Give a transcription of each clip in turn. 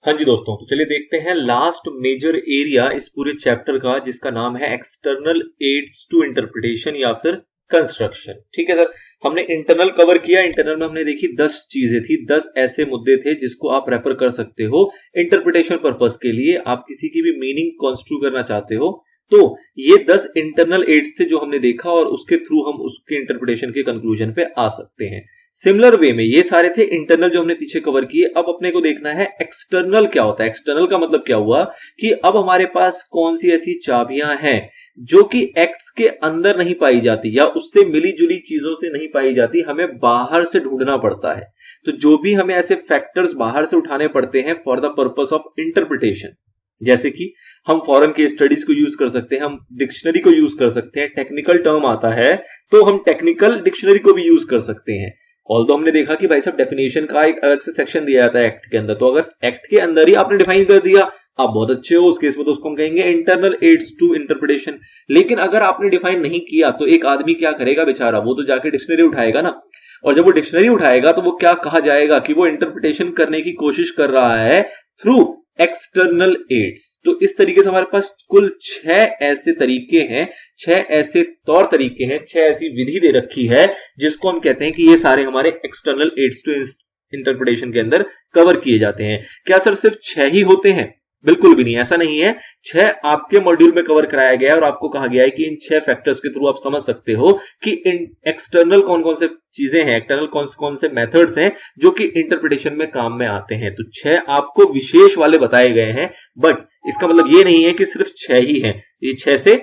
हाँ जी दोस्तों, तो चलिए देखते हैं लास्ट मेजर एरिया इस पूरे चैप्टर का, जिसका नाम है एक्सटर्नल एड्स टू इंटरप्रिटेशन या फिर कंस्ट्रक्शन। ठीक है सर, हमने इंटरनल कवर किया। इंटरनल में हमने देखी 10 चीजें थी, 10 ऐसे मुद्दे थे जिसको आप रेफर कर सकते हो इंटरप्रिटेशन पर्पस के लिए। आप किसी की भी मीनिंग कंस्ट्रू करना चाहते हो तो ये 10 इंटरनल एड्स थे जो हमने देखा, और उसके थ्रू हम उसके इंटरप्रिटेशन के कंक्लूजन पे आ सकते हैं। सिमिलर वे में ये सारे थे इंटरनल जो हमने पीछे कवर किए। अब अपने को देखना है एक्सटर्नल क्या होता है। एक्सटर्नल का मतलब क्या हुआ कि अब हमारे पास कौन सी ऐसी चाबियां हैं जो कि एक्ट्स के अंदर नहीं पाई जाती या उससे मिली जुली चीजों से नहीं पाई जाती, हमें बाहर से ढूंढना पड़ता है। तो जो भी हमें ऐसे फैक्टर्स बाहर से उठाने पड़ते हैं for the purpose of interpretation, जैसे कि हम फॉरेन के स्टडीज को यूज कर सकते हैं, हम डिक्शनरी को यूज कर सकते हैं, टेक्निकल टर्म आता है तो हम टेक्निकल डिक्शनरी को भी यूज कर सकते हैं। ऑल्दो हमने देखा कि भाई साहब डेफिनेशन का एक अलग से सेक्शन दिया जाता है एक्ट के अंदर, तो अगर एक्ट के अंदर ही आपने डिफाइन कर दिया आप बहुत अच्छे हो, उस केस में तो उसको हम कहेंगे इंटरनल एड्स टू इंटरप्रिटेशन। लेकिन अगर आपने डिफाइन नहीं किया तो एक आदमी क्या करेगा बेचारा, वो तो जाके डिक्शनरी उठाएगा ना, और जब वो डिक्शनरी उठाएगा तो वो क्या कहा जाएगा कि वो इंटरप्रिटेशन करने की कोशिश कर रहा है थ्रू एक्सटर्नल एड्स। तो इस तरीके से हमारे पास कुल 6 ऐसे तरीके हैं, 6 ऐसे तौर तरीके हैं, 6 ऐसी विधि दे रखी है जिसको हम कहते हैं कि ये सारे हमारे एक्सटर्नल एड्स टू इंटरप्रिटेशन के अंदर कवर किए जाते हैं। क्या सर सिर्फ 6 ही होते हैं? बिल्कुल भी नहीं, ऐसा नहीं है। 6 आपके मॉड्यूल में कवर कराया गया है और आपको कहा गया है कि इन 6 फैक्टर्स के थ्रू आप समझ सकते हो कि इन एक्सटर्नल कौन कौन से चीजें हैं, एक्सटर्नल कौन कौन से मेथड्स हैं जो कि इंटरप्रिटेशन में काम में आते हैं। तो 6 आपको विशेष वाले बताए गए हैं, बट इसका मतलब ये नहीं है कि सिर्फ 6 ही हैं, ये 6 से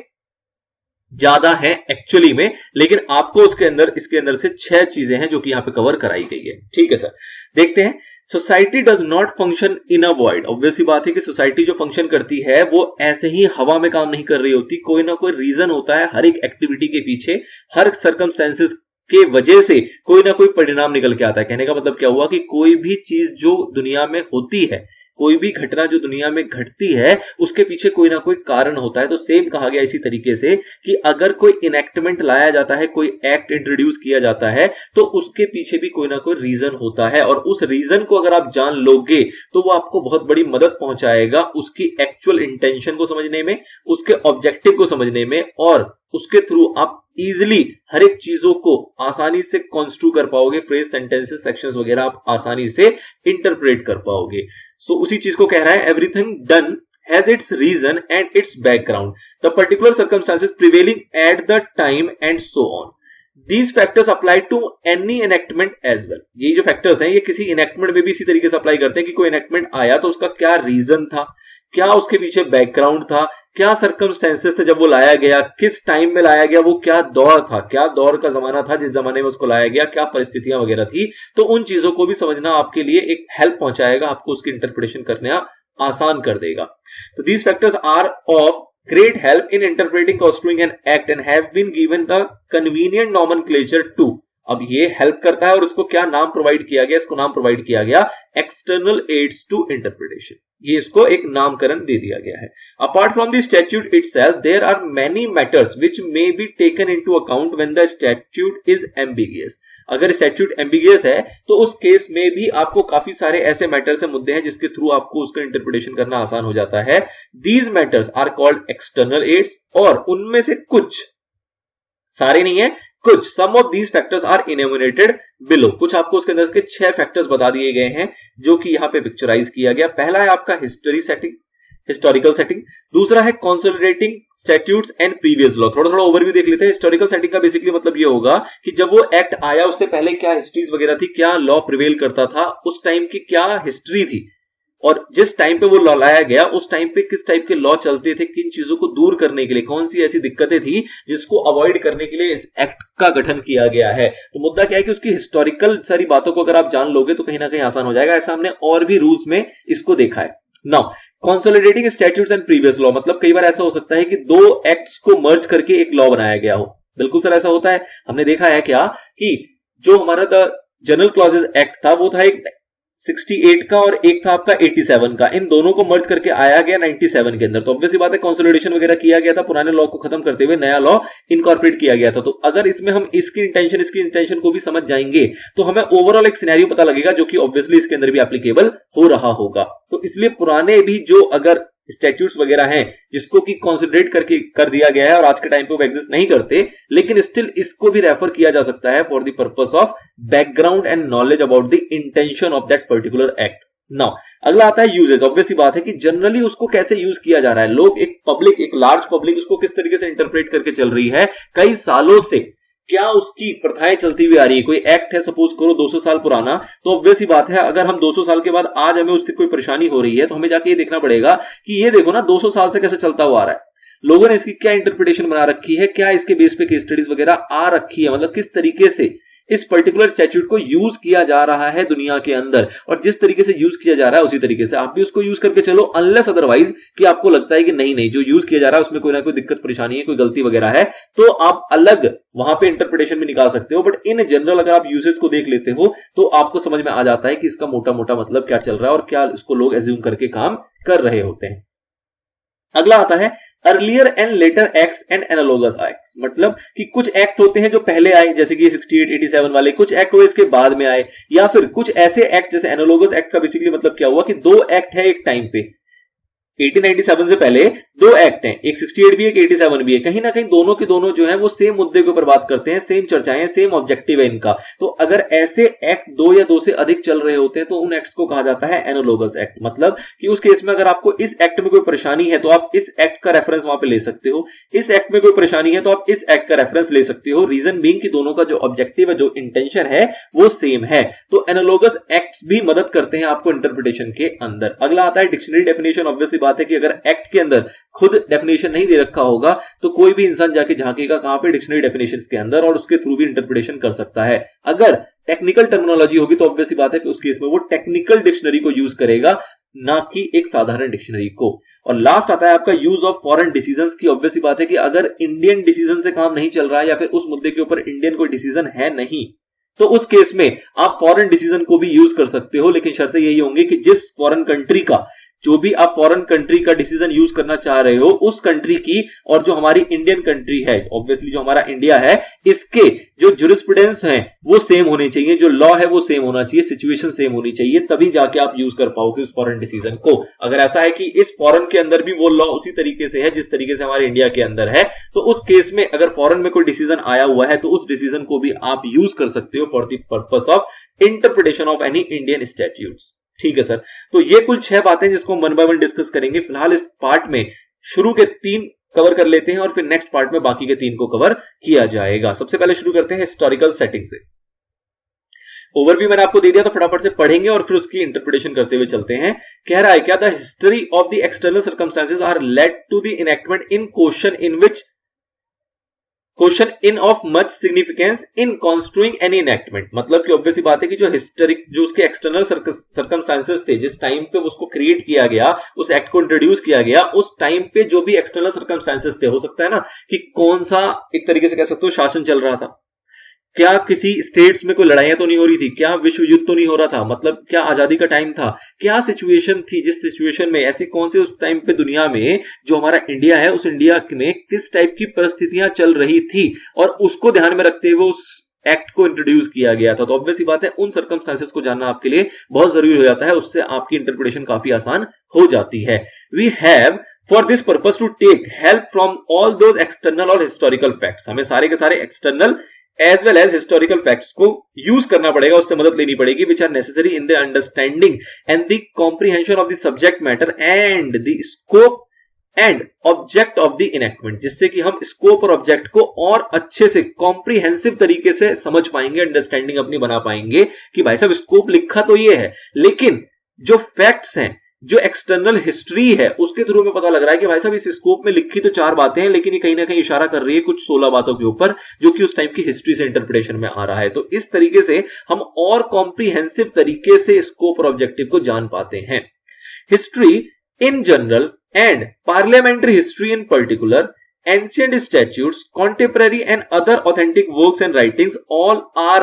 ज्यादा है एक्चुअली में, लेकिन आपको इसके अंदर से 6 चीजें हैं जो कि यहां पे कवर कराई गई है। ठीक है सर, देखते हैं। Society does not function in a void. Obvious बात है कि सोसाइटी जो फंक्शन करती है वो ऐसे ही हवा में काम नहीं कर रही होती, कोई ना कोई रीजन होता है हर एक एक्टिविटी के पीछे, हर सर्कमस्टेंसेस के वजह से कोई ना कोई परिणाम निकल के आता है। कहने का मतलब क्या हुआ कि कोई भी चीज जो दुनिया में होती है, कोई भी घटना जो दुनिया में घटती है उसके पीछे कोई ना कोई कारण होता है। तो सेम कहा गया इसी तरीके से कि अगर कोई इनेक्टमेंट लाया जाता है, कोई एक्ट इंट्रोड्यूस किया जाता है, तो उसके पीछे भी कोई ना कोई रीजन होता है, और उस रीजन को अगर आप जान लोगे तो वो आपको बहुत बड़ी मदद पहुंचाएगा उसकी एक्चुअल इंटेंशन को समझने में, उसके ऑब्जेक्टिव को समझने में, और उसके थ्रू आप इजिली हर एक चीजों को आसानी से कंस्ट्रू कर पाओगे, फ्रेज, सेंटेंसेस, सेक्शंस वगैरह आप आसानी से इंटरप्रेट कर पाओगे। सो उसी चीज को कह रहा है, everything done has its reason and its background, the particular circumstances prevailing at the time and so on. These factors apply to any enactment as well. ये जो factors हैं ये किसी enactment में भी इसी तरीके से अप्लाई करते हैं कि कोई enactment आया तो उसका क्या रीजन था, क्या उसके पीछे बैकग्राउंड था, क्या सर्कमस्टेंसेस थे जब वो लाया गया, किस टाइम में लाया गया, वो क्या दौर था, क्या दौर का जमाना था जिस जमाने में उसको लाया गया, क्या परिस्थितियां वगैरह थी। तो उन चीजों को भी समझना आपके लिए एक हेल्प पहुंचाएगा, आपको उसकी इंटरप्रिटेशन करना आसान कर देगा। तो these factors are of great help in interpreting, construing an act and have been given the convenient nomenclature to. अब ये हेल्प करता है और उसको क्या नाम प्रोवाइड किया गया, इसको नाम प्रोवाइड किया गया एक्सटर्नल एड्स टू इंटरप्रिटेशन। ये इसको एक नामकरण दे दिया गया है। Apart from the statute itself there are many matters which may be taken into account when the statute is ambiguous. अगर स्टैट्यूट एम्बिगियस है तो उस केस में भी आपको काफी सारे ऐसे मैटर्स से मुद्दे हैं जिसके थ्रू आपको उसका इंटरप्रिटेशन करना आसान हो जाता है। These matters are called external aids, और उनमें से कुछ, सारे नहीं है, कुछ, some of these factors are enumerated below. कुछ आपको उसके अंदर के 6 फैक्टर्स बता दिए गए हैं जो कि यहां पे पिक्चराइज किया गया। पहला है आपका हिस्टोरिकल सेटिंग, दूसरा है consolidating statutes and previous law. थोड़ा थोड़ा ओवरव्यू देख लेते हैं। हिस्टोरिकल सेटिंग का बेसिकली मतलब ये होगा कि जब वो एक्ट आया उससे पहले क्या हिस्ट्रीज वगैरह थी, क्या लॉ प्रिवेल करता था, उस टाइम की क्या हिस्ट्री थी, और जिस टाइम पे वो लॉ लाया गया उस टाइम पे किस टाइप के लॉ चलते थे, किन चीजों को दूर करने के लिए कौन सी ऐसी दिक्कतें थी जिसको अवॉइड करने के लिए इस एक्ट का गठन किया गया है। तो मुद्दा क्या है कि उसकी हिस्टोरिकल सारी बातों को अगर आप जान लोगे तो कहीं ना कहीं आसान हो जाएगा। ऐसा हमने और भी रूल्स में इसको देखा है। Now consolidating statutes and previous law, मतलब कई बार ऐसा हो सकता है कि 2 एक्ट्स को मर्ज करके एक लॉ बनाया गया हो। बिल्कुल सर ऐसा होता है। हमने देखा है क्या कि जो हमारा द जनरल क्लॉजेज एक्ट था वो था एक 68 का और एक था आपका 87 का, इन दोनों को मर्ज करके आया गया 97 के अंदर। तो ऑब्वियसली बात है कंसोलिडेशन वगैरह किया गया था, पुराने लॉ को खत्म करते हुए नया लॉ इनकॉर्पोरेट किया गया था। तो अगर इसमें हम इसकी इंटेंशन को भी समझ जाएंगे तो हमें ओवरऑल एक सिनेरियो पता लगेगा जो कि ऑब्वियसली इसके अंदर भी एप्लीकेबल हो रहा होगा। तो इसलिए पुराने भी जो अगर स्टैट्यूट्स वगैरह हैं जिसको कि कंसिडरेट करके कर दिया गया है और आज के टाइम पे वो एग्जिस्ट नहीं करते, लेकिन स्टिल इसको भी रेफर किया जा सकता है for the purpose of background and knowledge about the intention of that particular act. Now अगला आता है यूजेज। ऑब्वियसली बात है कि जनरली उसको कैसे यूज किया जा रहा है, लोग एक लार्ज पब्लिक उसको किस तरीके से इंटरप्रेट करके चल रही है कई सालों से, क्या उसकी प्रथाएं चलती हुई आ रही है। कोई एक्ट है सपोज करो 200 साल पुराना, तो ऑब्वियस ही बात है अगर हम 200 साल के बाद आज हमें उससे कोई परेशानी हो रही है तो हमें जाके ये देखना पड़ेगा कि ये देखो ना 200 साल से कैसे चलता हुआ आ रहा है, लोगों ने इसकी क्या इंटरप्रिटेशन बना रखी है, क्या इसके बेस पे केस स्टडीज वगैरह आ रखी है, मतलब किस तरीके से इस पर्टिकुलर स्टैट्यूट को यूज किया जा रहा है दुनिया के अंदर, और जिस तरीके से यूज किया जा रहा है उसी तरीके से आप भी उसको यूज करके चलो, अनलेस अदरवाइज कि आपको लगता है कि नहीं जो यूज किया जा रहा है उसमें कोई ना कोई दिक्कत परेशानी है, कोई गलती वगैरह है, तो आप अलग वहां पे इंटरप्रिटेशन भी निकाल सकते हो। बट इन जनरल अगर आप यूसेज को देख लेते हो तो आपको समझ में आ जाता है कि इसका मोटा मोटा मतलब क्या चल रहा है और क्या इसको लोग एज्यूम करके काम कर रहे होते हैं। अगला आता है earlier and later acts and analogous acts, मतलब कि कुछ एक्ट होते हैं जो पहले आए जैसे कि 68, 87 वाले, कुछ एक्ट हुए इसके बाद में आए, या फिर कुछ ऐसे एक्ट जैसे एनालोगस एक्ट का बेसिकली मतलब क्या हुआ कि दो एक्ट है एक टाइम पे, 1897 से पहले दो एक्ट हैं, एक 68 भी है एक 87 भी है, कहीं ना कहीं दोनों के दोनों जो है वो सेम मुद्दे के ऊपर बात करते हैं, सेम चर्चाएं, सेम ऑब्जेक्टिव है इनका। तो अगर ऐसे एक्ट दो या दो से अधिक चल रहे होते हैं तो उन एक्ट्स को कहा जाता है एनालोगस एक्ट, मतलब कि उस केस में अगर आपको इस एक्ट में कोई परेशानी है तो आप इस एक्ट का रेफरेंस वहां पे ले सकते हो, इस एक्ट में कोई परेशानी है तो आप इस एक्ट का रेफरेंस ले सकते हो, रीजन बीइंग कि दोनों का जो ऑब्जेक्टिव है, जो इंटेंशन है वो सेम है। तो एनालोगस एक्ट्स भी मदद करते हैं आपको इंटरप्रिटेशन के अंदर। अगला आता है डिक्शनरी डेफिनेशन। ऑब्वियसली बात है कि अगर एक्ट के अंदर खुद डेफिनेशन नहीं दे रखा होगा तो कोई भी इंसान जाके झांकेगा कहां पे, डिक्शनरी डेफिनेशंस के अंदर, और उसके थ्रू भी इंटरप्रिटेशन कर सकता है। अगर टेक्निकल टर्मिनोलॉजी होगी तो ऑब्वियसली बात है कि उस केस में वो टेक्निकल डिक्शनरी को यूज करेगा, ना कि एक साधारण डिक्शनरी को। और लास्ट आता है आपका यूज ऑफ फॉरेन डिसीजंस की। ऑब्वियसली बात है कि अगर इंडियन डिसीजन से काम नहीं चल रहा है या फिर उस मुद्दे के ऊपर इंडियन कोई डिसीजन है नहीं, तो उस केस में आप फॉरेन डिसीजन को भी यूज कर सकते हो, लेकिन शर्तें यही होंगी कि जिस फॉरेन कंट्री का, जो भी आप फॉरेन कंट्री का डिसीजन यूज करना चाह रहे हो, उस कंट्री की और जो हमारी इंडियन कंट्री है, ऑब्वियसली जो हमारा इंडिया है, इसके जो जुरिस्प्रूडेंस हैं वो सेम होने चाहिए, जो लॉ है वो सेम होना चाहिए, सिचुएशन सेम होनी चाहिए, तभी जाके आप यूज कर पाओगे उस फॉरेन डिसीजन को। अगर ऐसा है कि इस फॉरेन के अंदर भी वो लॉ उसी तरीके से है जिस तरीके से हमारे इंडिया के अंदर है, तो उस केस में अगर फॉरेन में कोई डिसीजन आया हुआ है तो उस डिसीजन को भी आप यूज कर सकते हो for the purpose of interpretation of any Indian statutes. ठीक है सर, तो ये कुल 6 बातें जिसको हम वन बाय वन डिस्कस करेंगे। फिलहाल इस पार्ट में शुरू के 3 कवर कर लेते हैं और फिर नेक्स्ट पार्ट में बाकी के 3 को कवर किया जाएगा। सबसे पहले शुरू करते हैं हिस्टोरिकल सेटिंग से। ओवरव्यू मैंने आपको दे दिया तो फटाफट से पढ़ेंगे और फिर उसकी इंटरप्रिटेशन करते हुए चलते हैं। कह रहा है क्या, the history of the external circumstances are led to the enactment in question in of much significance in construing any enactment, मतलब कि ऑब्वियसली बात है कि जो हिस्टोरिक, जो उसके एक्सटर्नल सर्कमस्टांसेस थे, जिस टाइम पे उसको क्रिएट किया गया, उस एक्ट को इंट्रोड्यूस किया गया, उस टाइम पे जो भी एक्सटर्नल सर्कमस्टांसेस थे, हो सकता है ना कि कौन सा एक तरीके से कह सकते हो शासन चल रहा था, क्या किसी स्टेट्स में कोई लड़ाइयां तो नहीं हो रही थी, क्या विश्व युद्ध तो नहीं हो रहा था, मतलब क्या आजादी का टाइम था, क्या सिचुएशन थी, जिस सिचुएशन में ऐसी कौन सी उस टाइम पे दुनिया में जो हमारा इंडिया है, उस इंडिया में किस टाइप की परिस्थितियां चल रही थी, और उसको ध्यान में रखते हुए उस एक्ट को इंट्रोड्यूस किया गया था। तो ऑब्वियसली बात है उन सर्कमस्टांसेस को जानना आपके लिए बहुत जरूरी हो जाता है, उससे आपकी इंटरप्रिटेशन काफी आसान हो जाती है। We have for this purpose to take help from all those external और हिस्टोरिकल फैक्ट्स, हमें सारे के सारे external as well as historical facts को यूज करना पड़ेगा, उससे मदद लेनी पड़ेगी, which are necessary in the understanding and the comprehension of the subject matter and the scope and object of the enactment, जिससे कि हम स्कोप और ऑब्जेक्ट को और अच्छे से कॉम्प्रिहेंसिव तरीके से समझ पाएंगे, अंडरस्टैंडिंग अपनी बना पाएंगे कि भाई साहब स्कोप लिखा तो ये है, लेकिन जो फैक्ट्स हैं, जो एक्सटर्नल हिस्ट्री है, उसके थ्रू में पता लग रहा है कि भाई साहब इस स्कोप में लिखी तो 4 बातें हैं, लेकिन ये कहीं ना कहीं इशारा कर रही है कुछ 16 बातों के ऊपर, जो कि उस टाइम की हिस्ट्री से इंटरप्रिटेशन में आ रहा है। तो इस तरीके से हम और कॉम्प्रिहेंसिव तरीके से स्कोप और ऑब्जेक्टिव को जान पाते हैं। History in general and parliamentary history in particular ancient statutes, contemporary and other authentic works and writings, all are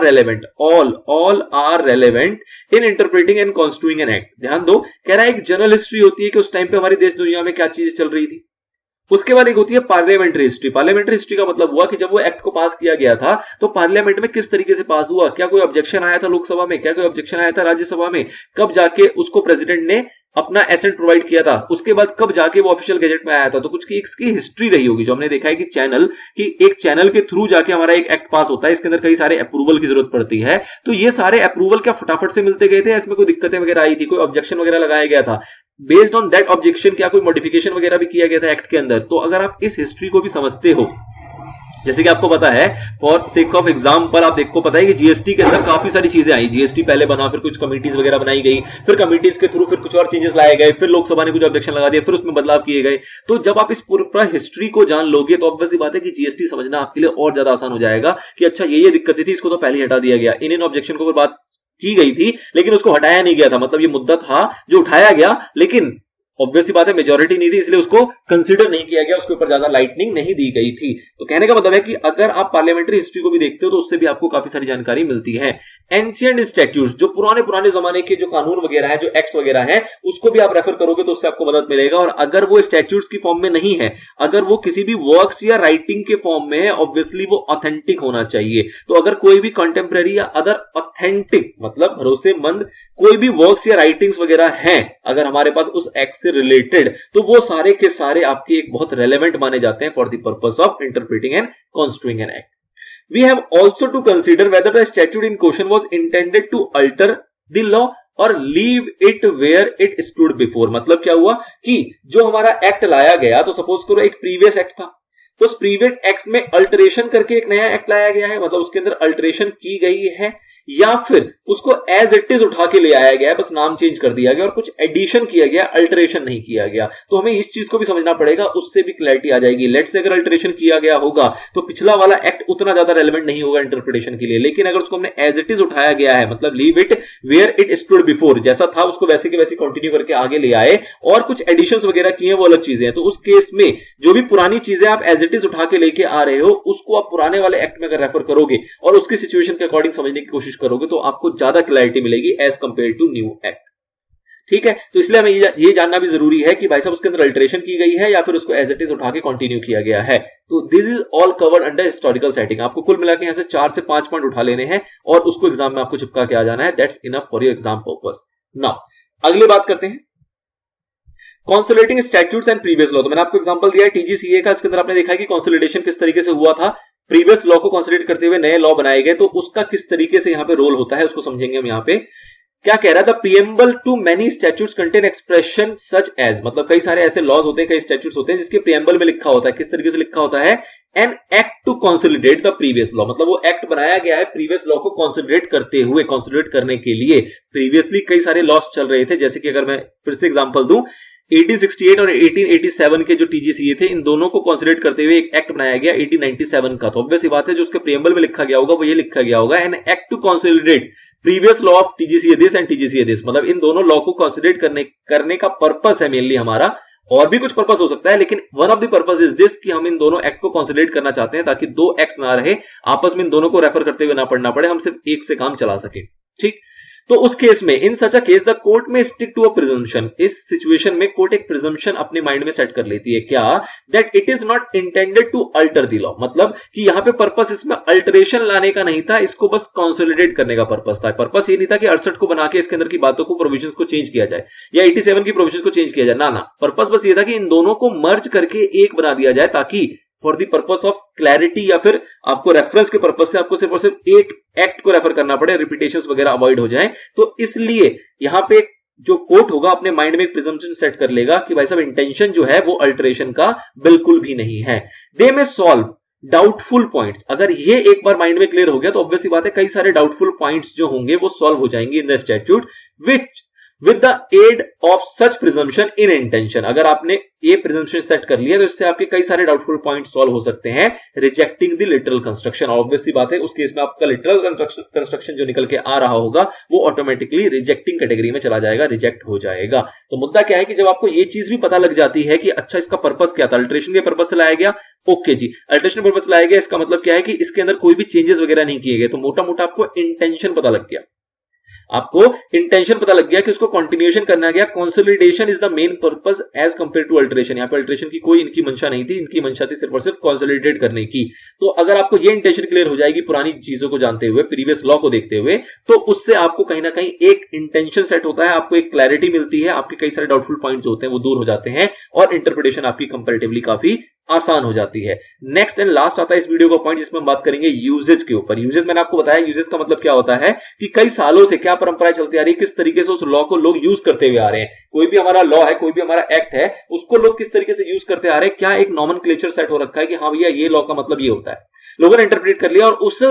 relevant in interpreting and construing an act. ध्यान दो, कह रहा है एक जनरल हिस्ट्री होती है कि उस टाइम पे हमारे देश दुनिया में क्या चीजें चल रही थी, उसके बाद एक होती है पार्लियामेंट्री हिस्ट्री। पार्लियामेंट्री हिस्ट्री का मतलब हुआ कि जब वो एक्ट को पास किया गया था तो पार्लियामेंट में किस तरीके से पास हुआ, क्या कोई ऑब्जेक्शन आया था लोकसभा में, क्या कोई ऑब्जेक्शन आया था राज्यसभा में, कब जाके उसको प्रेसिडेंट ने अपना एसेंट प्रोवाइड किया था, उसके बाद कब जाके वो ऑफिशियल गैजेट में आया था। तो कुछ की इसकी हिस्ट्री रही होगी, जो हमने देखा है कि एक चैनल के थ्रू जाके हमारा एक एक्ट पास होता है, इसके अंदर कई सारे अप्रूवल की जरूरत पड़ती है। तो ये सारे अप्रूवल क्या फटाफट से मिलते गए थे, इसमें कोई दिक्कतें वगैरह आई थी, कोई ऑब्जेक्शन वगैरह लगाया गया था, बेस्ड ऑन दैट ऑब्जेक्शन क्या कोई मॉडिफिकेशन वगैरह भी किया गया था एक्ट के अंदर। तो अगर आप इस हिस्ट्री को भी समझते हो, जैसे कि आपको पता है फॉर सेक ऑफ एग्जाम्पल, आपको पता है कि जीएसटी के अंदर काफी सारी चीजें आई, जीएसटी पहले बना, फिर कुछ कमिटीज वगैरह बनाई गई, फिर कमिटीज के थ्रू फिर कुछ और चेंजेस लाए गए, फिर लोकसभा ने कुछ ऑब्जेक्शन लगा दिया, फिर उसमें बदलाव किए गए। तो जब आप इस पूरा हिस्ट्री को जान लोगे तो ऑब्वियसली बात है कि जीएसटी समझना आपके लिए और ज्यादा आसान हो जाएगा कि अच्छा ये दिक्कतें थी, इसको तो पहले हटा दिया गया, इन ऑब्जेक्शन को बात की गई थी लेकिन उसको हटाया नहीं गया था, मतलब ये मुद्दा था जो उठाया गया, लेकिन ऑब्वियसली बात है मेजॉरिटी नहीं थी, इसलिए उसको कंसीडर नहीं किया गया, उसके ऊपर ज्यादा लाइटनिंग नहीं दी गई थी। तो कहने का मतलब है कि अगर आप पार्लियामेंट्री हिस्ट्री को भी देखते हो तो उससे भी आपको काफी सारी जानकारी मिलती है। एंशिएंट स्टैट्यूट्स, जो पुराने जमाने के जो कानून वगैरह है, जो एक्ट्स वगैरह है, उसको भी आप रेफर करोगे तो उससे आपको मदद मिलेगा। और अगर वो स्टैट्यूट्स की फॉर्म में नहीं है, अगर वो किसी भी वर्क्स या राइटिंग के फॉर्म में है, ऑब्वियसली वो ऑथेंटिक होना चाहिए। तो अगर कोई भी कंटेम्प्रेरी या अदर ऑथेंटिक मतलब भरोसेमंद कोई भी वर्क्स या राइटिंग्स वगैरह हैं अगर हमारे पास उस एक्ट से रिलेटेड, तो वो सारे के सारे आपके एक बहुत रेलेवेंट माने जाते हैं for the purpose of interpreting and construing an act. We have also to consider whether the statute in question was intended to alter the law or leave it where it stood before। मतलब क्या हुआ कि जो हमारा act लाया गया, तो suppose करो एक प्रीवियस एक्ट था, तो उस प्रीवियस एक्ट में अल्टरेशन करके एक नया एक्ट लाया गया है, मतलब उसके अंदर अल्टरेशन की गई है, या फिर उसको एज इट इज उठा के ले आया गया है, बस नाम चेंज कर दिया गया और कुछ एडिशन किया गया, अल्टरेशन नहीं किया गया। तो हमें इस चीज को भी समझना पड़ेगा, उससे भी क्लैरिटी आ जाएगी। लेट्स से अगर अल्टरेशन किया गया होगा तो पिछला वाला एक्ट उतना ज्यादा रेलेवेंट नहीं होगा इंटरप्रिटेशन के लिए, लेकिन अगर उसको हमने एज इट इज उठाया गया है, मतलब leave it where it stood before, जैसा था उसको वैसे के वैसे कंटिन्यू करके आगे ले आए और कुछ एडिशंस वगैरह किए, वो अलग चीजें हैं। तो उस केस में जो भी पुरानी चीजें आप एज इट इज उठा के लेके आ रहे हो, उसको आप पुराने वाले एक्ट में अगर रेफर करोगे और उसकी सिचुएशन के अकॉर्डिंग समझने की कोशिश करोगे तो आपको ज्यादा क्लैरिटी मिलेगी as compare to new act. ठीक है, तो इसलिए हमें ये जानना भी जरूरी है कि भाई साहब उसके अंदर अल्टरेशन की गई है या फिर उसको एज इट इज उठा के कंटिन्यू किया गया है। तो this is all covered under historical setting. आपको कुल मिला के यहां से 4 से 5 पॉइंट उठा लेने हैं और उसको एग्जाम में आपको चिपका के आ जाना है। That's enough for your exam purpose. Now अगली बात करते हैं consolidating statutes and previous law. तो मैंने आपको एग्जांपल दिया है टीजीसीए का, इसके अंदर आपने देखा है कि कॉन्सोलिडेशन किस तरीके से हुआ था, प्रीवियस लॉ को कंसीडर करते हुए नए लॉ बनाए गए, तो उसका किस तरीके से यहां पे रोल होता है उसको समझेंगे हम। यहां पे क्या कह रहा था, preamble to many statutes contain expression such as, मतलब कई सारे ऐसे लॉज होते हैं, कई स्टैट्यूट्स होते हैं जिसके प्रीएम्बल में लिखा होता है, किस तरीके से लिखा होता है, an act to consolidate the previous law, मतलब वो एक्ट बनाया गया है प्रीवियस लॉ को कंसोलिडेट करते हुए, कंसोलिडेट करने के लिए। प्रीवियसली कई सारे लॉज चल रहे थे, जैसे कि अगर मैं फिर से एग्जांपल दूं, 1868 और 1887 के जो टीजीसीए थे, इन दोनों को कंसीडर करते हुए एक एक्ट बनाया गया 1897 का। तो ऑब्वियस बात है जो उसके प्रीएम्बल में लिखा गया होगा वो ये लिखा गया होगा, an act to consolidate previous law of TGCA this and TGCA this, मतलब इन दोनों लॉ को कंसीडर करने का पर्पस है मेनली हमारा, और भी कुछ पर्पस हो सकता है, लेकिन one of the purpose is this कि हम इन दोनों एक्ट को कंसीडर करना चाहते हैं ताकि दो एक्ट ना रहे, आपस में इन दोनों को रेफर करते हुए ना पढ़ना पड़े, हम सिर्फ एक से काम चला सके। ठीक, तो उस केस में in such a case the court में स्टिक टू अ प्रिजम्पशन, इस सिचुएशन में कोर्ट एक प्रिजम्पशन अपने माइंड में सेट कर लेती है, क्या, that it is not intended to alter the law, मतलब कि यहां पे पर्पस इसमें अल्टरेशन लाने का नहीं था, इसको बस कंसोलिडेट करने का पर्पस था। पर्पस ये नहीं था कि 68 को बना के इसके अंदर की बातों को, प्रोविजंस को चेंज किया जाए या 87 की प्रोविजंस को चेंज किया जाए, ना, पर्पस बस ये था कि इन दोनों को मर्ज करके एक बना दिया जाए ताकि for the purpose of clarity या फिर आपको रेफरेंस के पर्पस से आपको सिर्फ और सिर्फ एक एक्ट को रेफर करना पड़े, रिपीटेशंस वगैरह अवॉइड हो जाएं। तो इसलिए यहां पे जो कोर्ट होगा अपने माइंड में एक प्रिजम्पशन सेट कर लेगा कि भाई साहब इंटेंशन जो है वो अल्टरेशन का बिल्कुल भी नहीं है। दे में सॉल्व डाउटफुल पॉइंट्स, अगर ये एक बार माइंड में क्लियर हो गया तो ऑब्वियसली बात है कई सारे डाउटफुल पॉइंट्स जो होंगे वो सॉल्व हो जाएंगे in the statute, which with the aid of such presumption in intention. अगर आपने ये प्रिजम्पशन सेट कर लिया तो इससे आपके कई सारे डाउटफुल पॉइंट सॉल्व हो सकते हैं, rejecting the literal construction. Obviously बात है उस केस में आपका लिटरल कंस्ट्रक्शन जो निकल के आ रहा होगा वो ऑटोमेटिकली रिजेक्टिंग कैटेगरी में चला जाएगा, रिजेक्ट हो जाएगा। तो मुद्दा क्या है कि जब आपको ये चीज भी पता लग जाती है कि अच्छा इसका पर्पस क्या था, अल्टरेशन के पर्पस से लाया गया, ओके जी, अल्टरेशन पर्पस लाया गया, इसका मतलब क्या है कि इसके अंदर कोई भी चेंजेस वगैरह नहीं किए गए, तो मोटा मोटा आपको इंटेंशन पता लग गया, आपको इंटेंशन पता लग गया कि उसको कंटिन्यूएशन करना गया। Consolidation is the main purpose as compare to alteration. यहां पे अल्टरेशन की कोई इनकी मंशा नहीं थी, इनकी मंशा थी सिर्फ और सिर्फ कंसोलिडेट करने की। तो अगर आपको ये इंटेंशन क्लियर हो जाएगी पुरानी चीजों को जानते हुए, प्रीवियस लॉ को देखते हुए, तो उससे आपको कहीं ना कहीं एक इंटेंशन सेट होता है, आपको एक क्लैरिटी मिलती है, आपके कई सारे डाउटफुल पॉइंट्स होते हैं वो दूर हो जाते हैं और इंटरप्रिटेशन आपकी कंपैरेटिवली काफी आसान हो जाती है। नेक्स्ट एंड लास्ट आता है इस वीडियो का पॉइंट जिसमें हम बात करेंगे यूजेज के ऊपर। यूजेज मैंने आपको बताया, यूजेज का मतलब क्या होता है कि कई सालों से क्या परंपराएं चलती आ रही है, किस तरीके से उस लॉ को लोग यूज करते हुए आ रहे हैं। कोई भी हमारा लॉ है, कोई भी हमारा एक्ट है, उसको लोग किस तरीके से यूज करते आ रहे हैं, क्या एक नॉमेनक्लेचर सेट हो रखा है कि हाँ भैया ये लॉ का मतलब ये होता है, लोगों ने इंटरप्रेट कर लिया और उस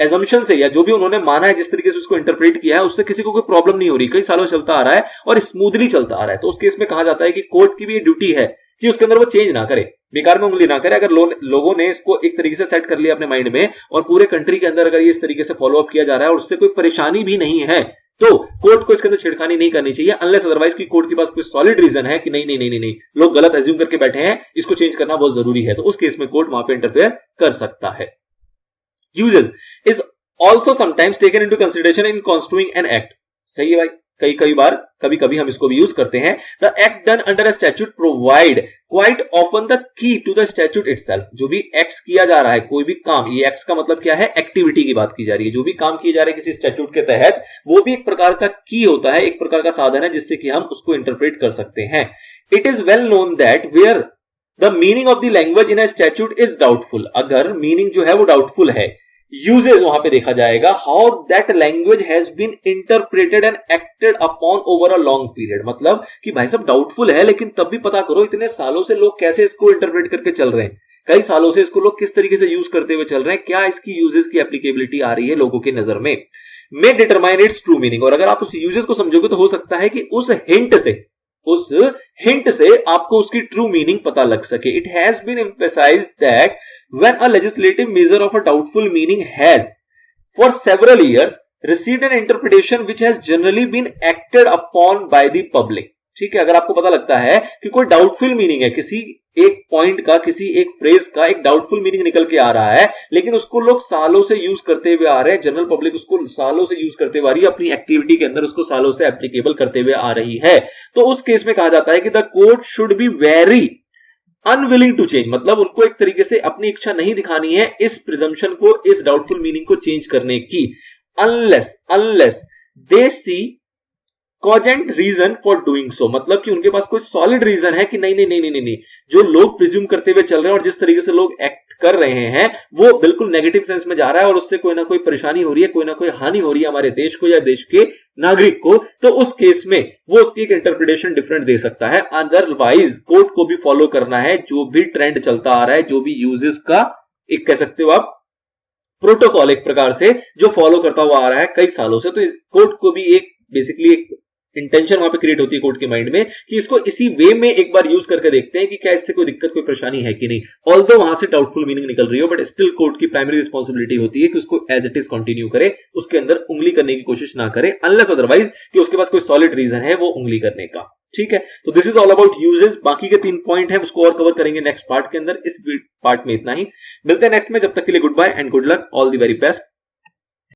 एजम्पशन से या जो भी उन्होंने माना है, जिस तरीके से उसको इंटरप्रेट किया है, उससे किसी को कोई प्रॉब्लम नहीं हो रही, कई सालों से चलता आ रहा है और स्मूथली चलता आ रहा है। तो उस केस में कहा जाता है कि कोर्ट की भी ये ड्यूटी है कि उसके अंदर वो चेंज ना करे, बेकार में उंगली ना करे। अगर लोगों ने इसको एक तरीके से सेट कर लिया अपने माइंड में और पूरे कंट्री के अंदर अगर ये इस तरीके से फॉलो अप किया जा रहा है और उससे कोई परेशानी भी नहीं है, तो कोर्ट को इसके अंदर छेड़खानी नहीं करनी चाहिए, अनलेस अदरवाइज की कोर्ट के पास कोई सॉलिड रीजन है कि नहीं नहीं नहीं नहीं नहीं लोग गलत एज्यूम करके बैठे हैं, इसको चेंज करना बहुत जरूरी है, तो उस केस में कोर्ट वहां पे इंटरफेयर कर सकता है। Uses is also sometimes taken into consideration in constituting an act. सही है भाई, कई बार कभी कभी हम इसको भी यूज करते हैं। The act done under a statute provide quite often the key to the statute itself. जो भी एक्ट किया जा रहा है, कोई भी काम, ये एक्ट का मतलब क्या है, एक्टिविटी की बात की जा रही है, जो भी काम किए जा रहे हैं किसी स्टैट्यूट के तहत, वो भी एक प्रकार का की होता है, एक प्रकार का साधन है जिससे कि हम उसको इंटरप्रेट कर सकते हैं। It is well known that where the meaning of the language in a statute is doubtful. अगर मीनिंग जो है वो डाउटफुल है, यूजेज वहां पे देखा जाएगा how that language has been interpreted and acted upon over a long period. मतलब कि भाई सब डाउटफुल है लेकिन तब भी पता करो इतने सालों से लोग कैसे इसको इंटरप्रेट करके चल रहे हैं, कई सालों से इसको लोग किस तरीके से यूज करते हुए चल रहे हैं, क्या इसकी यूजेस की एप्लीकेबिलिटी आ रही है लोगों की नजर में, मे डिटरमाइन इट्स ट्रू मीनिंग। और अगर आप उस यूजेस को समझोगे तो हो सकता है कि उस हिंट से आपको उसकी ट्रू मीनिंग पता लग सके। It has been emphasised that when a legislative measure of a doubtful meaning has for several years received an interpretation which has generally been acted upon by the public। ठीक है, अगर आपको पता लगता है कि कोई डाउटफुल मीनिंग है, किसी एक पॉइंट का, किसी एक फ्रेज का एक डाउटफुल मीनिंग निकल के आ रहा है, लेकिन उसको लोग सालों से यूज करते हुए आ रहे हैं, जनरल पब्लिक उसको सालों से यूज करते हुए आ रही है, अपनी एक्टिविटी के अंदर उसको सालों से एप्लीकेबल करते हुए आ रही है, तो उस केस में कहा जाता है कि the court should be very unwilling to change. मतलब उनको एक तरीके से अपनी इच्छा नहीं दिखानी है इस प्रिजम्पशन को, इस डाउटफुल मीनिंग को चेंज करने की, unless they see cogent reason for doing so. मतलब कि उनके पास कोई सॉलिड रीजन है कि नहीं नहीं नहीं नहीं नहीं जो लोग प्रिज्यूम करते हुए चल रहे हैं और जिस तरीके से लोग एक्ट कर रहे हैं वो बिल्कुल नेगेटिव सेंस में जा रहा है और उससे कोई ना कोई परेशानी हो रही है, कोई ना कोई हानि हो रही है हमारे देश को या देश के नागरिक को, तो उस केस में वो उसकी एक इंटरप्रिटेशन डिफरेंट दे सकता है। अदरवाइज कोर्ट को भी फॉलो करना है जो भी ट्रेंड चलता आ रहा है, जो भी यूजेस का एक कह सकते हो आप प्रोटोकॉल एक प्रकार से जो फॉलो करता हुआ आ रहा है कई सालों से, तो कोर्ट को भी एक बेसिकली एक इंटेंशन वहां पे क्रिएट होती है कोर्ट के माइंड में कि इसको इसी वे में एक बार यूज करके देखते हैं कि क्या इससे कोई दिक्कत, कोई परेशानी है कि नहीं। ऑल्दो वहां से डाउटफुल मीनिंग निकल रही हो, बट स्टिल कोर्ट की प्राइमरी रिस्पॉन्सिबिलिटी होती है कि उसको एज इट इज कंटिन्यू करे, उसके अंदर उंगली करने की कोशिश ना करे, अनलेस अदरवाइज कि उसके पास कोई सॉलिड रीजन है वो उंगली करने का। ठीक है, तो this is all about uses. बाकी के 3 पॉइंट है उसको और कवर करेंगे नेक्स्ट पार्ट के अंदर। इस पार्ट में इतना ही, मिलते हैं नेक्स्ट में, जब तक के लिए goodbye and good luck, all the very best.